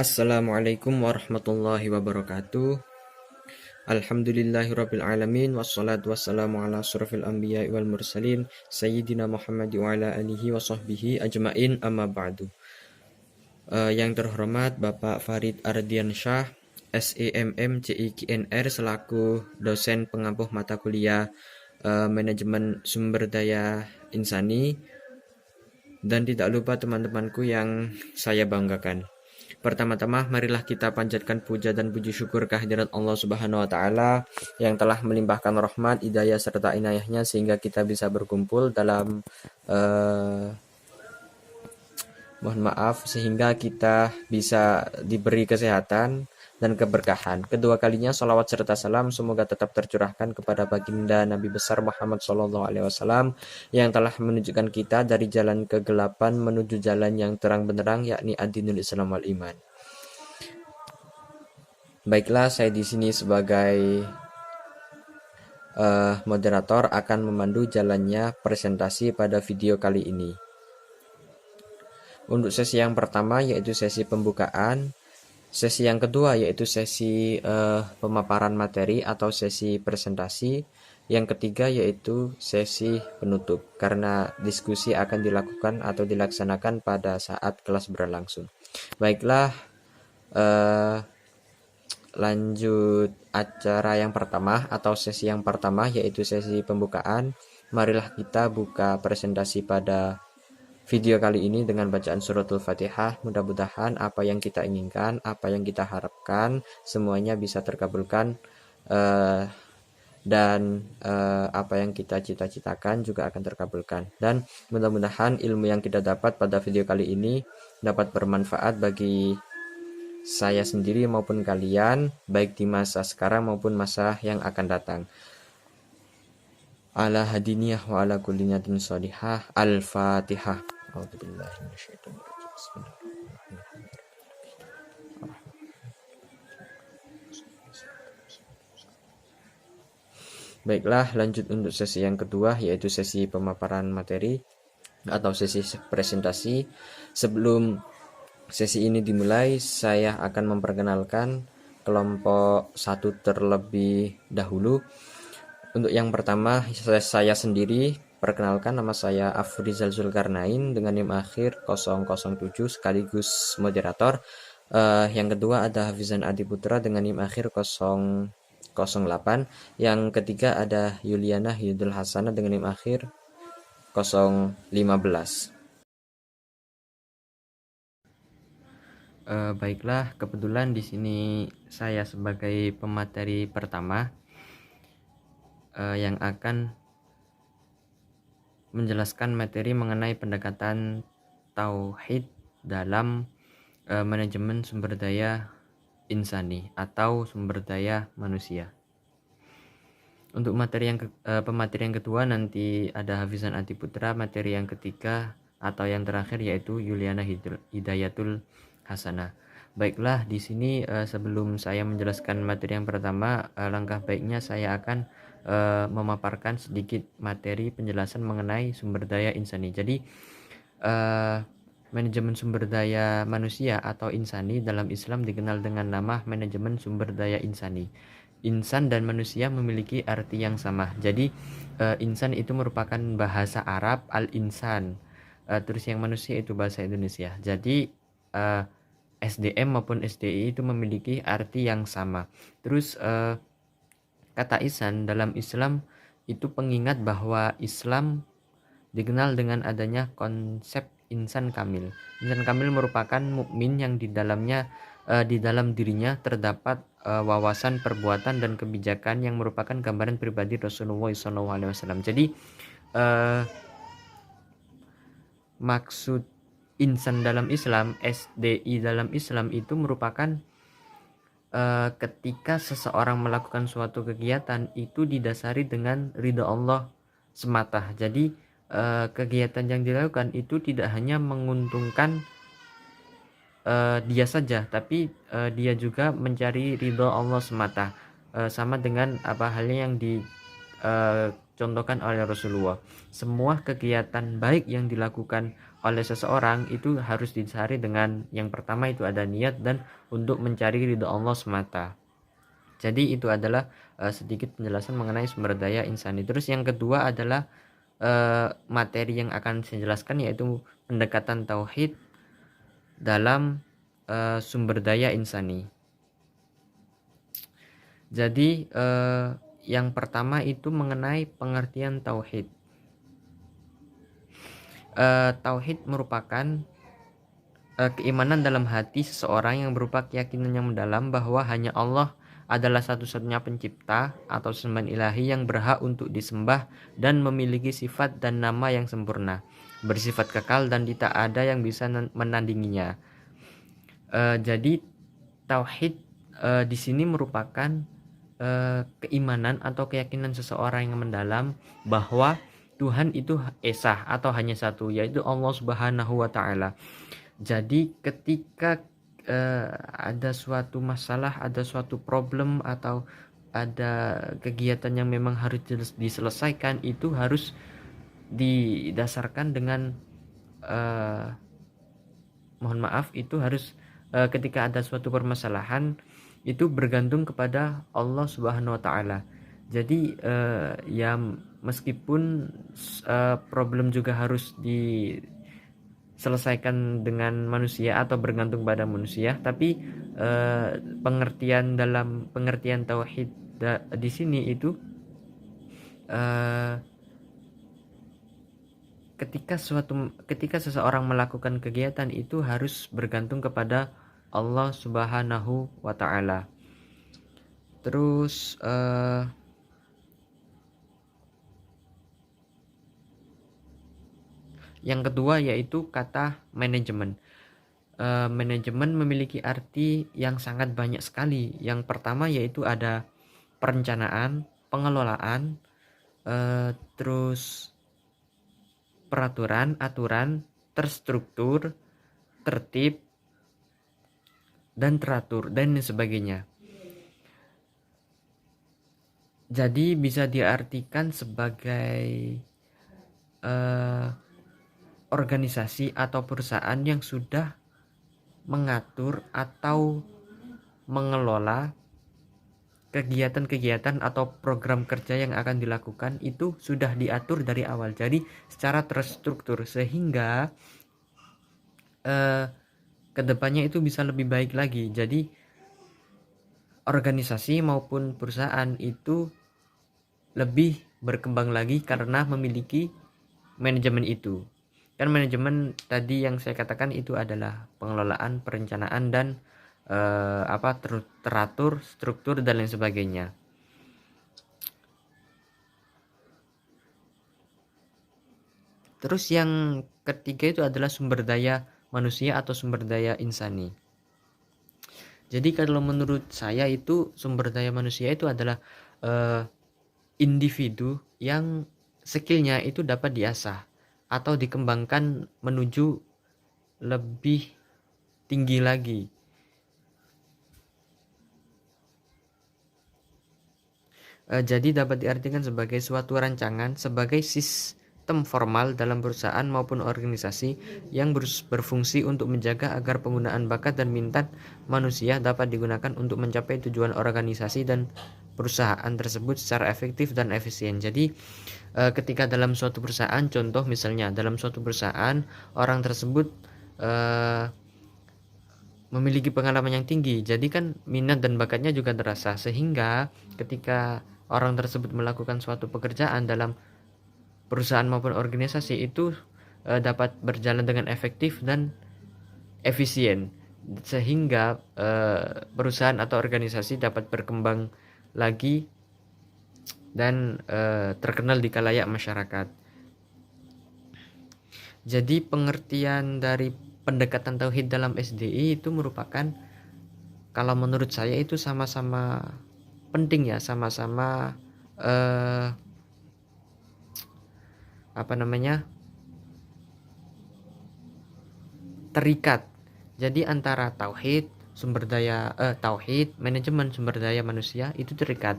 Assalamualaikum warahmatullahi wabarakatuh. Alhamdulillahirabbil alamin wassalatu wassalamu ala asyrofil anbiya'i wal mursalin sayyidina Muhammad wa ala alihi wa sahbihi ajmain amma ba'du. Yang terhormat Bapak Farid Ardiansyah SEMM CIKNR selaku dosen pengampuh mata kuliah Manajemen Sumber Daya Insani, dan tidak lupa teman-temanku yang saya banggakan. Pertama-tama marilah kita panjatkan puja dan puji syukur kehadirat Allah Subhanahu wa taala yang telah melimpahkan rahmat, hidayah serta inayahnya sehingga kita bisa berkumpul dalam sehingga kita bisa diberi kesehatan dan keberkahan. Kedua kalinya salawat serta salam semoga tetap tercurahkan kepada baginda Nabi besar Muhammad SAW yang telah menunjukkan kita dari jalan kegelapan menuju jalan yang terang benderang, yakni ad-dinul Islam wal iman. Baiklah, saya di sini sebagai moderator akan memandu jalannya presentasi pada video kali ini. Untuk sesi yang pertama yaitu sesi pembukaan, sesi yang kedua yaitu sesi pemaparan materi atau sesi presentasi, yang ketiga yaitu sesi penutup karena diskusi akan dilakukan atau dilaksanakan pada saat kelas berlangsung. Baiklah, lanjut acara yang pertama atau sesi yang pertama yaitu sesi pembukaan. Marilah kita buka presentasi pada video kali ini dengan bacaan suratul Fatihah. Mudah-mudahan apa yang kita inginkan, apa yang kita harapkan semuanya bisa terkabulkan, dan apa yang kita cita-citakan juga akan terkabulkan. Dan mudah-mudahan ilmu yang kita dapat pada video kali ini dapat bermanfaat bagi saya sendiri maupun kalian, baik di masa sekarang maupun masa yang akan datang. Ala hadiniyah wa ala kulli niyatin sholihah. Al-Fatihah. A'udzubillahi minasyaitonirrajim. Bismillahirrahmanirrahim. Baiklah, lanjut untuk sesi yang kedua yaitu sesi pemaparan materi atau sesi presentasi. Sebelum sesi ini dimulai, saya akan memperkenalkan kelompok satu terlebih dahulu. Untuk yang pertama, saya sendiri. Perkenalkan, nama saya Afrizal Zulkarnain dengan NIM akhir 007 sekaligus moderator. Yang kedua ada Hafizan Adi Putra dengan NIM akhir 008. Yang ketiga ada Yuliana Hidul Hasanah dengan NIM akhir 015. Baiklah, kebetulan di sini saya sebagai pemateri pertama yang akan menjelaskan materi mengenai pendekatan tauhid dalam manajemen sumber daya insani atau sumber daya manusia. Untuk materi yang pemateri yang kedua nanti ada Hafizan Adi Putra, materi yang ketiga atau yang terakhir yaitu Yuliana Hidayatul Hasanah. Baiklah, di sini sebelum saya menjelaskan materi yang pertama, langkah baiknya saya akan memaparkan sedikit materi penjelasan mengenai sumber daya insani. Jadi manajemen sumber daya manusia atau insani dalam Islam dikenal dengan nama manajemen sumber daya insani. Insan dan manusia memiliki arti yang sama. Jadi insan itu merupakan bahasa Arab al-insan, terus yang manusia itu bahasa Indonesia. Jadi SDM maupun SDI itu memiliki arti yang sama. Terus kata insan dalam Islam itu pengingat bahwa Islam dikenal dengan adanya konsep insan kamil. Insan kamil merupakan mukmin yang di dalam dirinya terdapat wawasan perbuatan dan kebijakan yang merupakan gambaran pribadi Rasulullah SAW. Jadi maksud insan dalam Islam, SDI dalam Islam itu merupakan ketika seseorang melakukan suatu kegiatan itu didasari dengan ridha Allah semata. Jadi kegiatan yang dilakukan itu tidak hanya menguntungkan dia saja, tapi dia juga mencari ridha Allah semata, sama dengan apa halnya yang dicontohkan oleh Rasulullah. Semua kegiatan baik yang dilakukan oleh seseorang itu harus didasari dengan yang pertama itu ada niat dan untuk mencari ridha Allah semata. Jadi itu adalah sedikit penjelasan mengenai sumber daya insani. Terus yang kedua adalah materi yang akan saya jelaskan, yaitu pendekatan tauhid dalam sumber daya insani. Jadi yang pertama itu mengenai pengertian tauhid. Tauhid merupakan keimanan dalam hati seseorang yang berupa keyakinan yang mendalam bahwa hanya Allah adalah satu-satunya pencipta atau sembahan ilahi yang berhak untuk disembah dan memiliki sifat dan nama yang sempurna, bersifat kekal dan tidak ada yang bisa menandinginya. Jadi tauhid di sini merupakan keimanan atau keyakinan seseorang yang mendalam bahwa Tuhan itu esa atau hanya satu, yaitu Allah Subhanahu wa taala. Jadi ketika ada suatu masalah, ada suatu problem atau ada kegiatan yang memang harus diselesaikan, itu harus didasarkan dengan mohon maaf, itu harus ketika ada suatu permasalahan itu bergantung kepada Allah Subhanahu wa taala. Jadi ya meskipun problem juga harus diselesaikan dengan manusia atau bergantung pada manusia, tapi pengertian tauhid di sini itu ketika seseorang melakukan kegiatan itu harus bergantung kepada Allah Subhanahu wa taala. Terus yang kedua yaitu kata manajemen. Manajemen memiliki arti yang sangat banyak sekali. Yang pertama yaitu ada perencanaan, pengelolaan, terus peraturan, aturan, terstruktur, tertib, dan teratur, dan sebagainya. Jadi bisa diartikan sebagai organisasi atau perusahaan yang sudah mengatur atau mengelola kegiatan-kegiatan atau program kerja yang akan dilakukan itu sudah diatur dari awal. Jadi secara terstruktur sehingga kedepannya itu bisa lebih baik lagi. Jadi organisasi maupun perusahaan itu lebih berkembang lagi karena memiliki manajemen itu. Kan manajemen tadi yang saya katakan itu adalah pengelolaan, perencanaan, dan teratur, struktur, dan lain sebagainya. Terus yang ketiga itu adalah sumber daya manusia atau sumber daya insani. Jadi kalau menurut saya itu sumber daya manusia itu adalah individu yang skillnya itu dapat diasah atau dikembangkan menuju lebih tinggi lagi. Jadi dapat diartikan sebagai suatu rancangan sebagai sistem formal dalam perusahaan maupun organisasi yang berfungsi untuk menjaga agar penggunaan bakat dan minat manusia dapat digunakan untuk mencapai tujuan organisasi dan perusahaan tersebut secara efektif dan efisien. Jadi ketika dalam suatu perusahaan, contoh misalnya dalam suatu perusahaan orang tersebut memiliki pengalaman yang tinggi, jadi kan minat dan bakatnya juga terasa, sehingga ketika orang tersebut melakukan suatu pekerjaan dalam perusahaan maupun organisasi itu dapat berjalan dengan efektif dan efisien, sehingga perusahaan atau organisasi dapat berkembang lagi dan terkenal di khalayak masyarakat. Jadi pengertian dari pendekatan tauhid dalam SDI itu merupakan, kalau menurut saya itu sama-sama penting ya, sama-sama terikat. Jadi antara tauhid, manajemen sumber daya manusia itu terikat.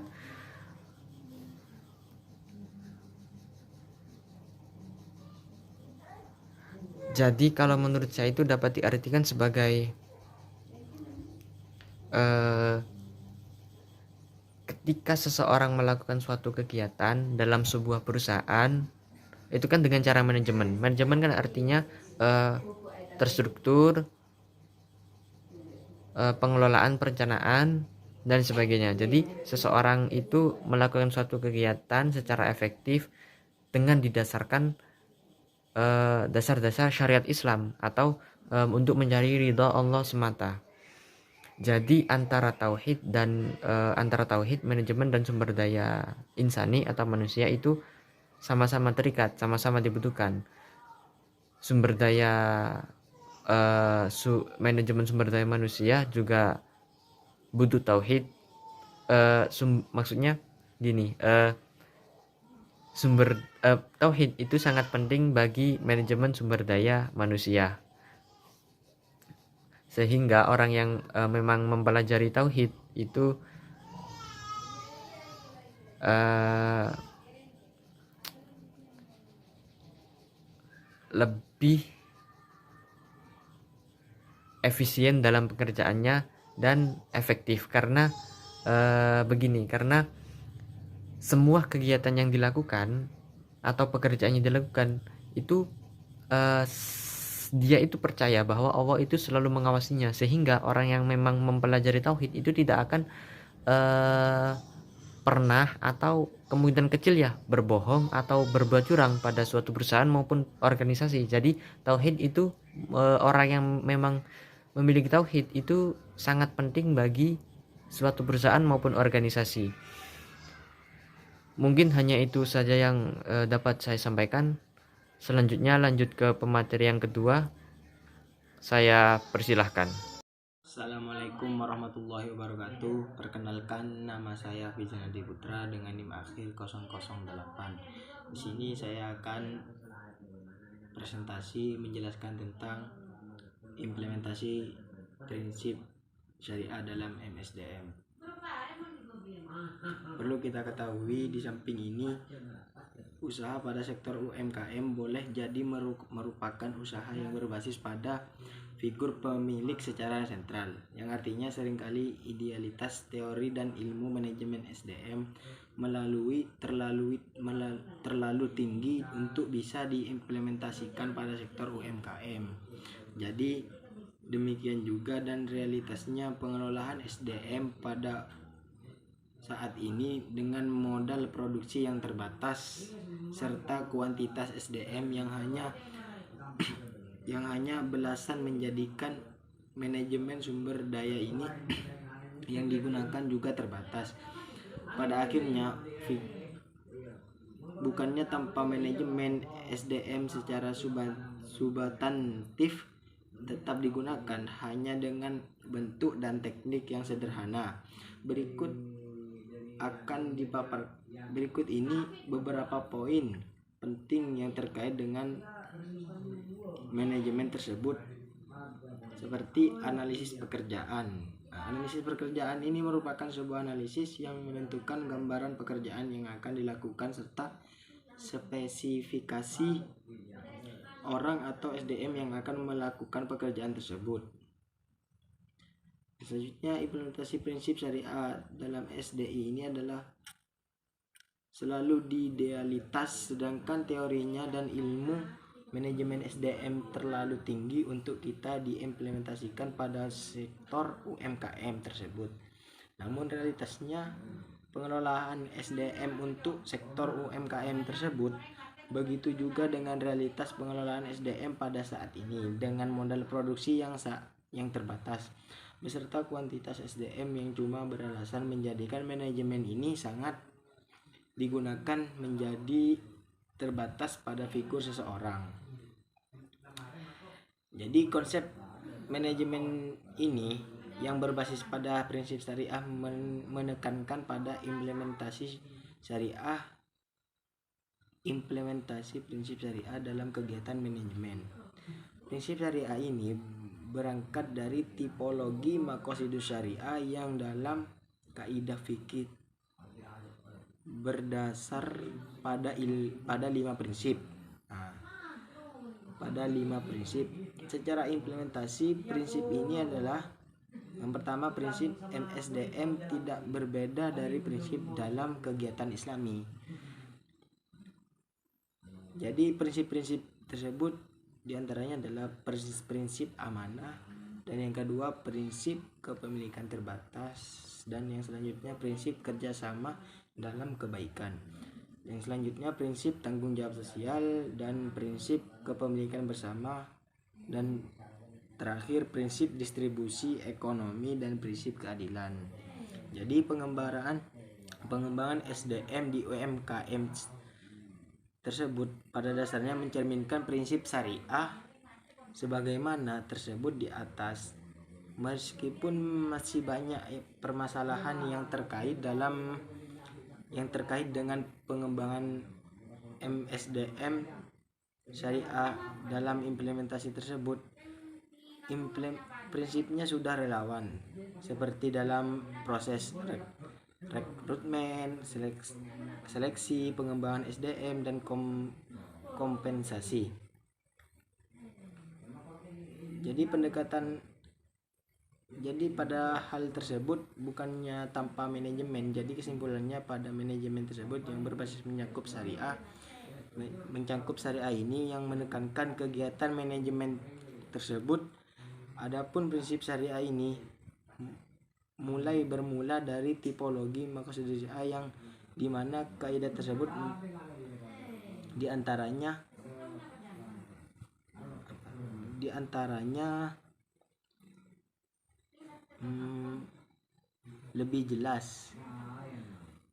Jadi kalau menurut saya itu dapat diartikan sebagai ketika seseorang melakukan suatu kegiatan dalam sebuah perusahaan, itu kan dengan cara manajemen. Manajemen kan artinya terstruktur, pengelolaan, perencanaan, dan sebagainya. Jadi seseorang itu melakukan suatu kegiatan secara efektif dengan didasarkan dasar-dasar syariat Islam atau untuk mencari ridha Allah semata. Jadi antara tauhid manajemen dan sumber daya insani atau manusia itu sama-sama terikat, sama-sama dibutuhkan. Sumber daya manajemen sumber daya manusia juga butuh tauhid. Maksudnya gini, tauhid itu sangat penting bagi manajemen sumber daya manusia. Sehingga orang yang memang mempelajari tauhid itu lebih efisien dalam pekerjaannya dan efektif karena karena semua kegiatan yang dilakukan atau pekerjaan yang dilakukan itu dia itu percaya bahwa Allah itu selalu mengawasinya, sehingga orang yang memang mempelajari tauhid itu tidak akan pernah atau kemungkinan kecil ya berbohong atau berbuat curang pada suatu perusahaan maupun organisasi. Jadi tauhid itu orang yang memang memiliki tauhid itu sangat penting bagi suatu perusahaan maupun organisasi. Mungkin hanya itu saja yang dapat saya sampaikan. Selanjutnya lanjut ke pemateri yang kedua. Saya persilahkan. Assalamualaikum warahmatullahi wabarakatuh. Perkenalkan, nama saya Fijanadi Putra dengan NIM akhir 008. Di sini saya akan presentasi menjelaskan tentang implementasi prinsip syariah dalam MSDM. Perlu kita ketahui di samping ini, usaha pada sektor UMKM boleh jadi merupakan usaha yang berbasis pada figur pemilik secara sentral, yang artinya seringkali idealitas teori dan ilmu manajemen SDM terlalu tinggi untuk bisa diimplementasikan pada sektor UMKM. Jadi demikian juga dan realitasnya pengelolaan SDM pada saat ini dengan modal produksi yang terbatas serta kuantitas SDM yang hanya belasan, menjadikan manajemen sumber daya ini yang digunakan juga terbatas. Pada akhirnya, bukannya tanpa manajemen SDM secara substantif tetap digunakan, hanya dengan bentuk dan teknik yang sederhana. Berikut ini beberapa poin penting yang terkait dengan manajemen tersebut, seperti analisis pekerjaan. Analisis pekerjaan ini merupakan sebuah analisis yang menentukan gambaran pekerjaan yang akan dilakukan serta spesifikasi orang atau SDM yang akan melakukan pekerjaan tersebut. Selanjutnya, implementasi prinsip syariah dalam SDI ini adalah selalu diidealitas, sedangkan teorinya dan ilmu manajemen SDM terlalu tinggi untuk kita diimplementasikan pada sektor UMKM tersebut. Namun realitasnya pengelolaan SDM untuk sektor UMKM tersebut begitu juga dengan realitas pengelolaan SDM pada saat ini dengan modal produksi yang terbatas beserta kuantitas SDM yang cuma beralasan menjadikan manajemen ini sangat digunakan menjadi terbatas pada figur seseorang. Jadi konsep manajemen ini yang berbasis pada prinsip syariah menekankan pada implementasi prinsip syariah dalam kegiatan manajemen. Prinsip syariah ini berangkat dari tipologi maqasidus syariah yang dalam kaidah fikih berdasar pada 5 prinsip. pada 5 prinsip. Secara implementasi prinsip ini adalah yang pertama, prinsip MSDM tidak berbeda dari prinsip dalam kegiatan Islami. Jadi prinsip-prinsip tersebut diantaranya adalah prinsip amanah, dan yang kedua prinsip kepemilikan terbatas, dan yang selanjutnya prinsip kerjasama dalam kebaikan. Yang selanjutnya prinsip tanggung jawab sosial dan prinsip kepemilikan bersama, dan terakhir prinsip distribusi ekonomi dan prinsip keadilan. Jadi pengembangan SDM di UMKM tersebut pada dasarnya mencerminkan prinsip syariah sebagaimana tersebut di atas. Meskipun masih banyak permasalahan yang terkait dengan pengembangan MSDM syariah dalam implementasi tersebut, prinsipnya sudah relawan, seperti dalam proses rekrutmen, seleksi, pengembangan SDM, dan kompensasi. Jadi pada hal tersebut bukannya tanpa manajemen. Jadi kesimpulannya pada manajemen tersebut yang berbasis mencangkup syariah ini yang menekankan kegiatan manajemen tersebut. Adapun prinsip syariah ini bermula dari tipologi maksud syariah yang dimana kaidah tersebut diantaranya lebih jelas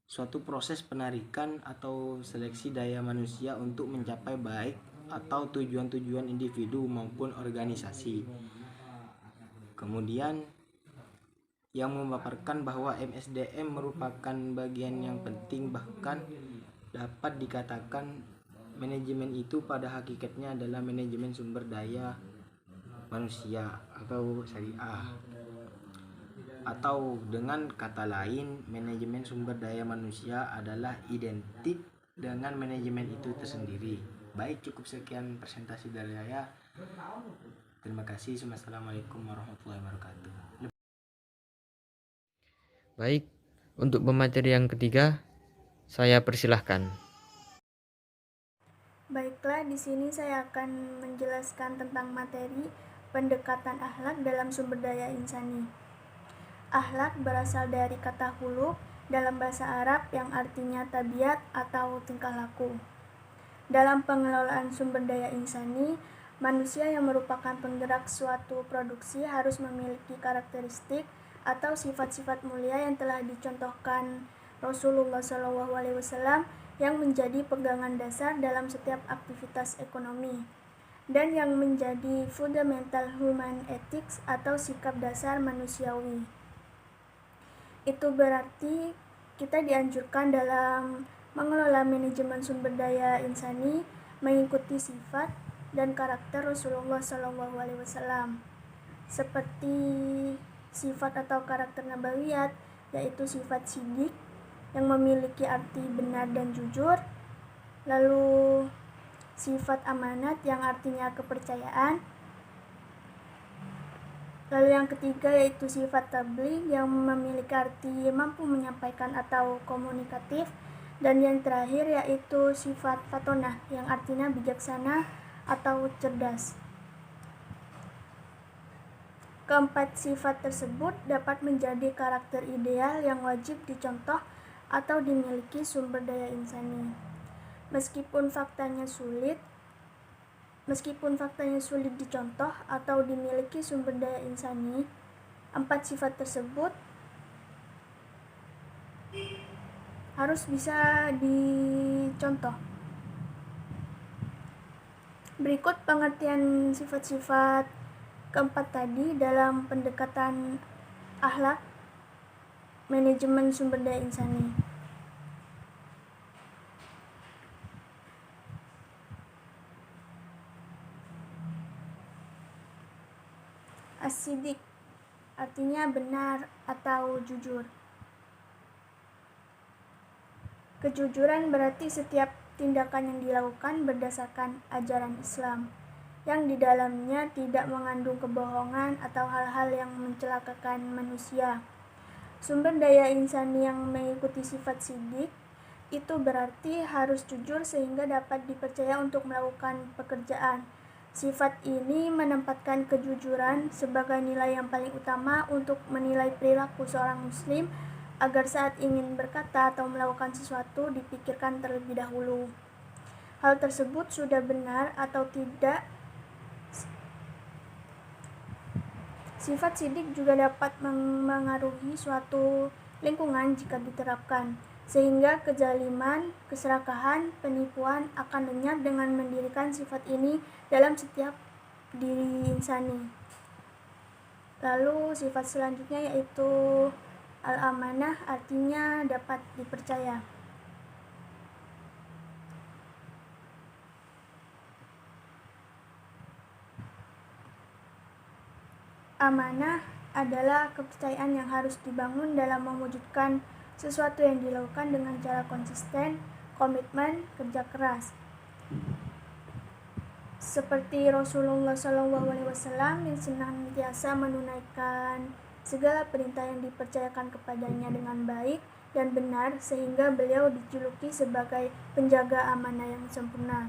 suatu proses penarikan atau seleksi daya manusia untuk mencapai baik atau tujuan-tujuan individu maupun organisasi. Kemudian yang memaparkan bahwa MSDM merupakan bagian yang penting, bahkan dapat dikatakan manajemen itu pada hakikatnya adalah manajemen sumber daya manusia atau syariah. Atau dengan kata lain, manajemen sumber daya manusia adalah identik dengan manajemen itu tersendiri. Baik, cukup sekian presentasi dari saya. Terima kasih. Wassalamualaikum warahmatullahi wabarakatuh. Baik, untuk pemateri yang ketiga, saya persilahkan. Baiklah, di sini saya akan menjelaskan tentang materi pendekatan akhlak dalam sumber daya insani. Akhlak berasal dari kata huluk dalam bahasa Arab yang artinya tabiat atau tingkah laku. Dalam pengelolaan sumber daya insani, manusia yang merupakan penggerak suatu produksi harus memiliki karakteristik atau sifat-sifat mulia yang telah dicontohkan Rasulullah SAW yang menjadi pegangan dasar dalam setiap aktivitas ekonomi, dan yang menjadi fundamental human ethics atau sikap dasar manusiawi. Itu berarti kita dianjurkan dalam mengelola manajemen sumber daya insani mengikuti sifat dan karakter Rasulullah SAW, seperti sifat atau karakter nabawiyat, yaitu sifat sidik yang memiliki arti benar dan jujur, lalu sifat amanat yang artinya kepercayaan, lalu yang ketiga yaitu sifat tabligh yang memiliki arti mampu menyampaikan atau komunikatif, dan yang terakhir yaitu sifat fatonah yang artinya bijaksana atau cerdas. Keempat sifat tersebut dapat menjadi karakter ideal yang wajib dicontoh atau dimiliki sumber daya insani. Meskipun faktanya sulit dicontoh atau dimiliki sumber daya insani, empat sifat tersebut harus bisa dicontoh. Berikut pengertian sifat-sifat keempat tadi dalam pendekatan akhlak manajemen sumber daya insani. As-sidik artinya benar atau jujur. Kejujuran berarti setiap tindakan yang dilakukan berdasarkan ajaran Islam. yang di dalamnya tidak mengandung kebohongan atau hal-hal yang mencelakakan manusia. Sumber daya insani yang mengikuti sifat sidik itu berarti harus jujur sehingga dapat dipercaya untuk melakukan pekerjaan. Sifat ini menempatkan kejujuran sebagai nilai yang paling utama untuk menilai perilaku seorang muslim agar saat ingin berkata atau melakukan sesuatu dipikirkan terlebih dahulu. Hal tersebut sudah benar atau tidak. Sifat sidik juga dapat mengaruhi suatu lingkungan jika diterapkan, sehingga kezaliman, keserakahan, penipuan akan lenyap dengan mendirikan sifat ini dalam setiap diri insani. Lalu sifat selanjutnya yaitu al-amanah, artinya dapat dipercaya. Amanah adalah kepercayaan yang harus dibangun dalam mewujudkan sesuatu yang dilakukan dengan cara konsisten, komitmen, kerja keras. Seperti Rasulullah SAW yang senantiasa menunaikan segala perintah yang dipercayakan kepadanya dengan baik dan benar sehingga beliau dijuluki sebagai penjaga amanah yang sempurna.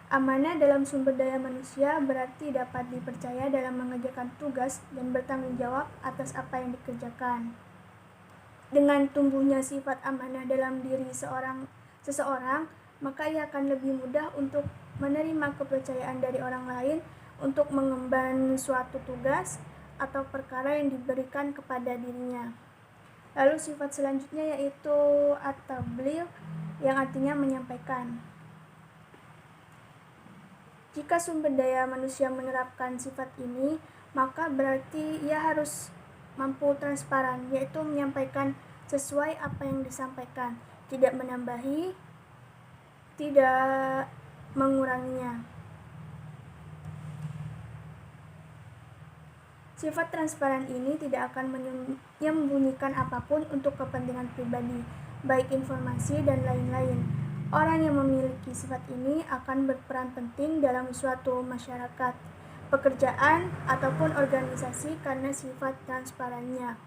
Amanah dalam sumber daya manusia berarti dapat dipercaya dalam mengerjakan tugas dan bertanggung jawab atas apa yang dikerjakan. Dengan tumbuhnya sifat amanah dalam diri seseorang, maka ia akan lebih mudah untuk menerima kepercayaan dari orang lain untuk mengemban suatu tugas atau perkara yang diberikan kepada dirinya. Lalu sifat selanjutnya yaitu at-tabligh yang artinya menyampaikan. Jika sumber daya manusia menerapkan sifat ini, maka berarti ia harus mampu transparan, yaitu menyampaikan sesuai apa yang disampaikan, tidak menambahi, tidak menguranginya. Sifat transparan ini tidak akan menyembunyikan apapun untuk kepentingan pribadi, baik informasi dan lain-lain. Orang yang memiliki sifat ini akan berperan penting dalam suatu masyarakat, pekerjaan, ataupun organisasi karena sifat transparannya.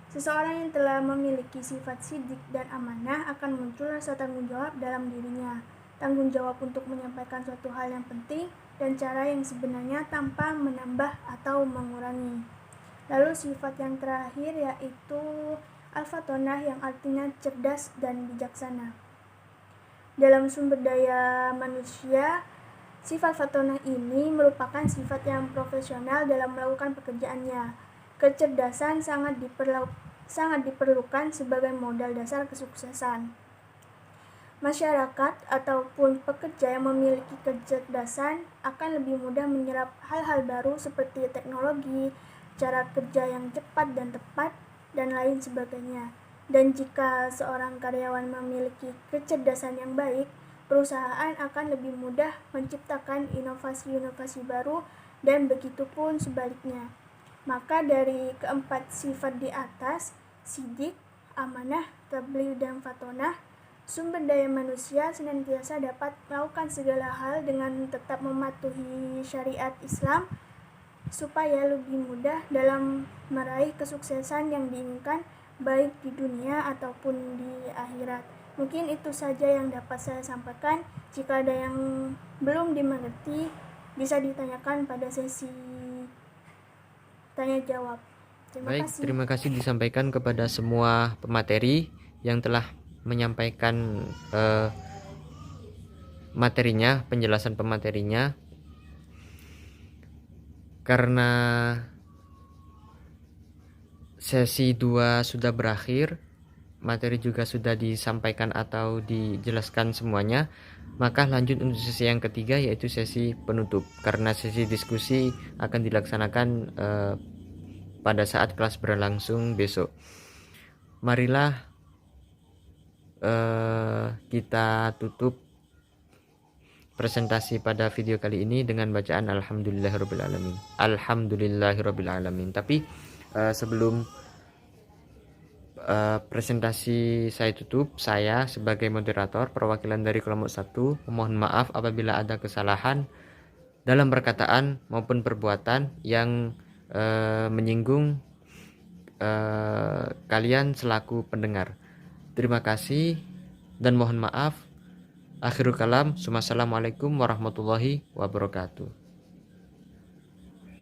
Seseorang yang telah memiliki sifat sidik dan amanah akan muncul rasa tanggung jawab dalam dirinya. Tanggung jawab untuk menyampaikan suatu hal yang penting dan cara yang sebenarnya tanpa menambah atau mengurangi. Lalu sifat yang terakhir yaitu al-fatonah yang artinya cerdas dan bijaksana. Dalam sumber daya manusia, sifat fatonah ini merupakan sifat yang profesional dalam melakukan pekerjaannya. Kecerdasan sangat diperlukan sebagai modal dasar kesuksesan. Masyarakat ataupun pekerja yang memiliki kecerdasan akan lebih mudah menyerap hal-hal baru seperti teknologi, cara kerja yang cepat dan tepat, dan lain sebagainya. Dan jika seorang karyawan memiliki kecerdasan yang baik, perusahaan akan lebih mudah menciptakan inovasi-inovasi baru dan begitu pun sebaliknya. Maka dari keempat sifat di atas, sidik, amanah, tabligh, dan fatonah, sumber daya manusia senantiasa dapat melakukan segala hal dengan tetap mematuhi syariat Islam supaya lebih mudah dalam meraih kesuksesan yang diinginkan baik di dunia ataupun di akhirat. Mungkin itu saja yang dapat saya sampaikan. Jika ada yang belum dimengerti, bisa ditanyakan pada sesi tanya jawab. Terima kasih disampaikan kepada semua pemateri yang telah menyampaikan materinya, penjelasan pematerinya. Karena sesi 2 sudah berakhir, materi juga sudah disampaikan atau dijelaskan semuanya, maka lanjut untuk sesi yang ketiga yaitu sesi penutup. Karena sesi diskusi akan dilaksanakan pada saat kelas berlangsung besok. Marilah kita tutup presentasi pada video kali ini dengan bacaan Alhamdulillahirrabbilalamin. Alhamdulillahirrabbilalamin. Tapi sebelum presentasi saya tutup. Saya sebagai moderator perwakilan dari kelompok 1 memohon maaf apabila ada kesalahan dalam perkataan maupun perbuatan yang menyinggung kalian selaku pendengar. Terima kasih dan mohon maaf. Akhirul kalam. Assalamualaikum warahmatullahi wabarakatuh.